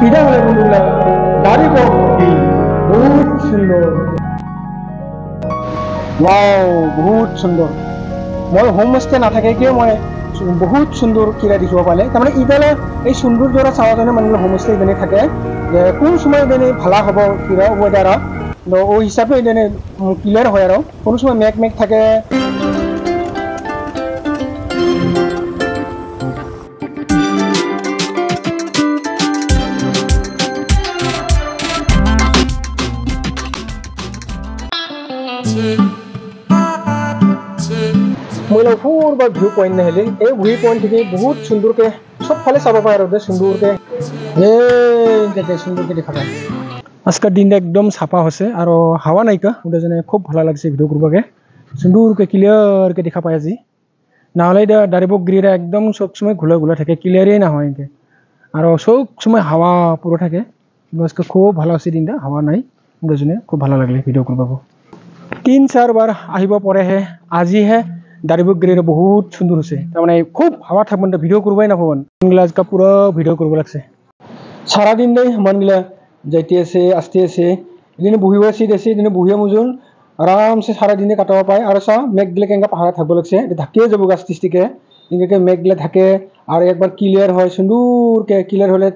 এটা হলে বন্ধুগুলা দাড়িবগ হিল বহুত সুন্দর ওয়াও বহুত সুন্দর মই হোমষ্টে নাথাকে কিয় মই বহুত সুন্দর কিরা দেখিব পালে তাৰমানে ইদালে এই সৌন্দৰ্যৰা চাৱাৰ কাৰণে মানুহে হোমষ্টে ইদানে থাকে যে কোন সময় ইদানে ভালা হ'ব কিৰা ওয়েদাৰ ও হিচাপে ইদানে ক্লিয়াৰ হয় আৰু কোন সময় মেঘ মেঘ থাকে মইলাপুর বা ভিউ পয়েন্ট নাহিলে এই ভিউ পয়েন্ট থেকে বহুত সুন্দরকে সব ফালে চাব পায় আর সুন্দরকে সুন্দরকে দেখা পায় আজকের দিনটা একদম সাফা হচ্ছে আর হাওয়া নাইকা ওটা যেন খুব ভালো লাগছে ভিডিও করবাকে সুন্দরকে ক্লিয়ারকে দেখা পায় আজি নাহলে এটা দাড়িবগ গিরিরা একদম সব সময় ঘুলা ঘুলা থাকে ক্লিয়ারই না হয় এনকে আর সব সময় হাওয়া পুরো থাকে আজকে খুব ভালো আছে দিনটা হাওয়া নাই ওটা যেন খুব ভালো লাগলে ভিডিও করবাবো 3-4 বার আহিব পরেহে আজিহে দাড়িবগ গিরিরা বহুত সুন্দর হচ্ছে তার মানে খুব হাওয়া থাকবেন ভিডিও করবাই না হবেন আজকে পুরো ভিডিও করব লাগছে সারাদিন দেই মানগুলা যাইতে আছে আসতে আছে এদিনে বহিব সিট আছে এদিনে বহিয়া মুজন আরামসে সারাদিনে কাটাব পায় আর সা মেঘগুলো কেঙ্গা পাহাড় থাকব লাগছে ঢাকিয়ে যাব গাছ টিস্টিকে ইনকে মেঘগুলো থাকে আর একবার ক্লিয়ার হয় সুন্দরকে ক্লিয়ার হলে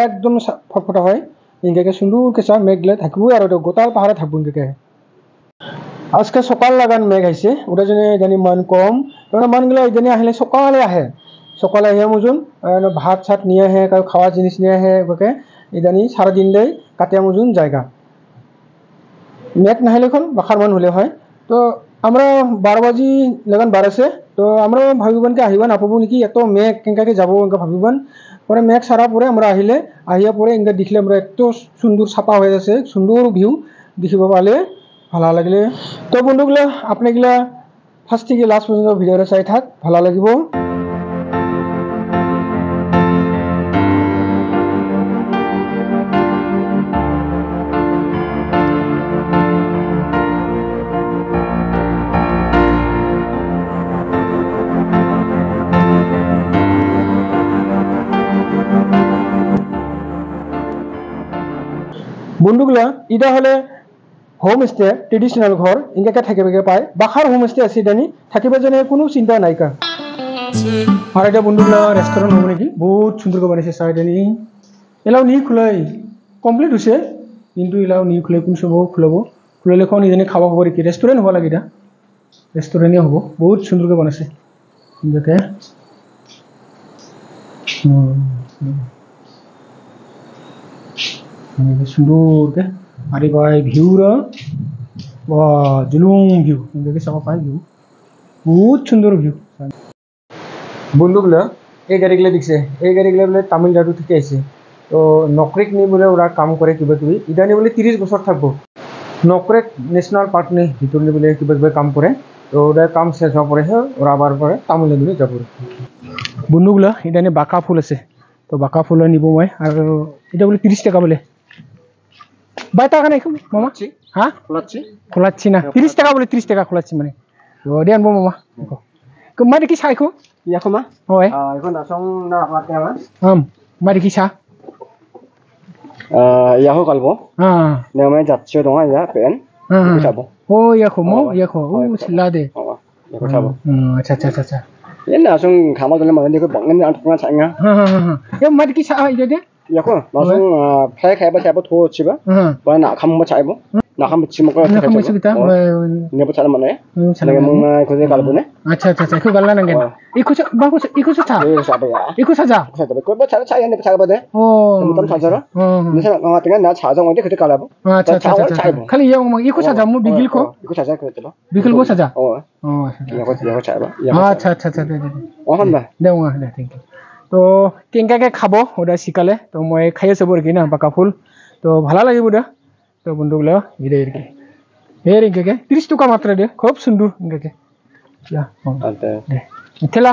একদম ফটফটা হয় ইনকে সুন্দরকে সা মেঘগুলো থাকবো আর গোটাল পাহাড়ে থাকবো ইনকে আজকে সকাল লাগান মেঘ আইছে ওটা জন্য জানি মান কম কারণ মানগুলো জানি আহিলে সকালে আহে সকালে আহিয়া মুজন ভাত ছাত নিয়ে আহে কারো খাওয়া জিনিস নিয়ে আহে ওকে ইদানি সারাদিন দেয় কাটিয়া মুজন জায়গা মেঘ নাহিলে এখন বাখার মান হলে হয় তো আমরা 12 বাজি লাগান বাড়াছে তো আমরা ভাবিবানকে আহিবা নাপাবো নাকি এত মেঘ কেঙ্কাকে যাবো এনকা ভাবিবান পরে মেঘ সারা পরে আমরা আহিলে আহিয়া পরে এনকা দেখলে আমরা এত সুন্দর ছাপা হয়ে আছে সুন্দর ভিউ দেখিব পালে ভালো লাগলে তো বন্ধুগুলা আপনাগুলা ফার্স্ট থেকে লাস্ট পর্যন্ত ভিডিওটা চাই থাক ভালো লাগিব বন্ধুগুলা এটা হলে হোমস্টে ট্রেডিশনাল ঘর ইনকে থাকিবকে পায় বাখার হোমস্টে আছে জানি থাকিব জানে কোনো চিন্তা নাইকা আর এটা বন্ধুগুলা রেস্টুরেন্ট হবে নাকি বহুত সুন্দর করে বানাইছে সাইডেনি এলাও নি খুলাই কমপ্লিট হইছে কিন্তু এলাও নি খুলে কোন সব খুলব খুললে কোন ইজনে খাওয়া খবর কি রেস্টুরেন্ট হবা লাগিদা রেস্টুরেন্টই হবো বহুত সুন্দর করে বানাইছে ইনকে সুন্দরকে আরে ভাই ভিউরা বা জুলুম ভিউ দেখে সব পাই ভিউ বহুত সুন্দর ভিউ বন্ধুগুলা এই গাড়িগুলো দেখছে এই গাড়িগুলো বলে তামিলনাড়ু থেকে আইছে তো নকরেক নিয়ে বলে ওরা কাম করে কিবা কিবি ইদানি বলে 30 বছর থাকবো নকরেক ন্যাশনাল পার্ক নিয়ে ভিতর নিয়ে বলে কিবা কিবা কাম করে তো ওরা কাম শেষ হওয়ার পরে ওরা আবার পরে তামিলনাড়ু নিয়ে যাবো বন্ধুগুলা ইদানি বাঁকা ফুল আছে তো বাঁকা ফুল নিব মই আর এটা বলে 30 টাকা বলে বাই টাকা নাই মামা হ্যাঁ খোলাচ্ছি না 30 টাকা বলে 30 টাকা খোলাচ্ছি মানে দিয়ে আনবো মামা মানে কি চাইখো ইয়াখো মা হয় এখন আসং না আপনাতে আমার মানে কি চা ইয়াখো কালবো নেমে যাচ্ছে দঙা ইয়া পেন যাবো ও ইয়াখো মো ইয়াখো ও ছিলা দে ইয়াখো যাবো আচ্ছা আচ্ছা আচ্ছা এনা আসং খামা দলে মানে দেখো বাঙান আটনা চাঙা এ মানে কি চা ইদে দে ইয়াখো আসং ফ্রাই খাইবা চাইবো থো চিবা বা না খামবা চাইবো না খাম চিমকো খাইবো চিতা নেবো চালা মানে চালা মং খোজে কালবো নে আচ্ছা আচ্ছা আচ্ছা কো গাললা নাগে ইকো বাকো ইকো ছা এ সাবে ইকো সাজা সাবে কো চালা চাই নে চাইবো দে ও মুতম সাজারা নিসা না তেঙ্গা না ছাজং ওতে খতে কালাবো আচ্ছা আচ্ছা আচ্ছা খালি ইয়ং মং ইকো সাজা মু বিগিল কো ইকো সাজা খতে বিগিল কো সাজা ও ইয়াকো চাইবো আচ্ছা আচ্ছা আচ্ছা দে ও হনবা দে ও দে থ্যাংক ইউ তো কেঙ্কাকে খাবো ওটা শিকালে তো মই খাই আছো বরকি না বাঁকা ফুল তো ভালো লাগিব দা তো বন্ধুগুলো ইরে ইরকি হের ইনকে 30 টাকা মাত্র দে খুব সুন্দর ইনকে ইয়া দে থেলা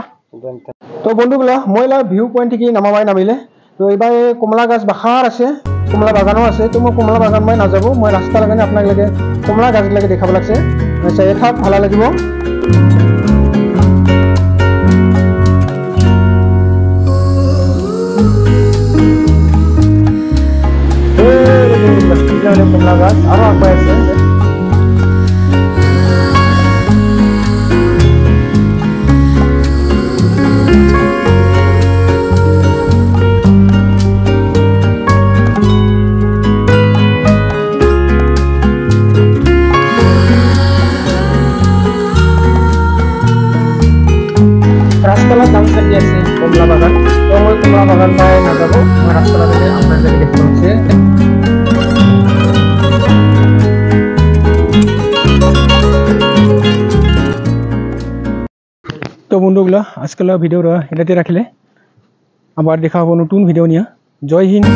তো বন্ধুগুলো মইলা ভিউ পয়েন্ট থেকে নামাবাই নামিলে তো এবার কমলা গাছ বাখার আছে কমলা বাগানও আছে তো মই কমলা বাগান মই না যাব মই রাস্তা লাগানে আপনাক লাগে কমলা গাছ লাগে দেখাব লাগছে চাই থাক ভালো লাগিব কমলা গাছ আরো আগবাই আছে রাস্তালা দাম কাটি আছে কমলা বাগান তো মই কমলা বাগান পাই না যাব মই রাস্তালা থেকে আপনাদের দেখতে হচ্ছে তো বন্ধুগুলা আজকাল ভিডিওটা এটাতে রাখলে আবার দেখা হবো নতুন ভিডিও নিয়ে জয় হিন্দ।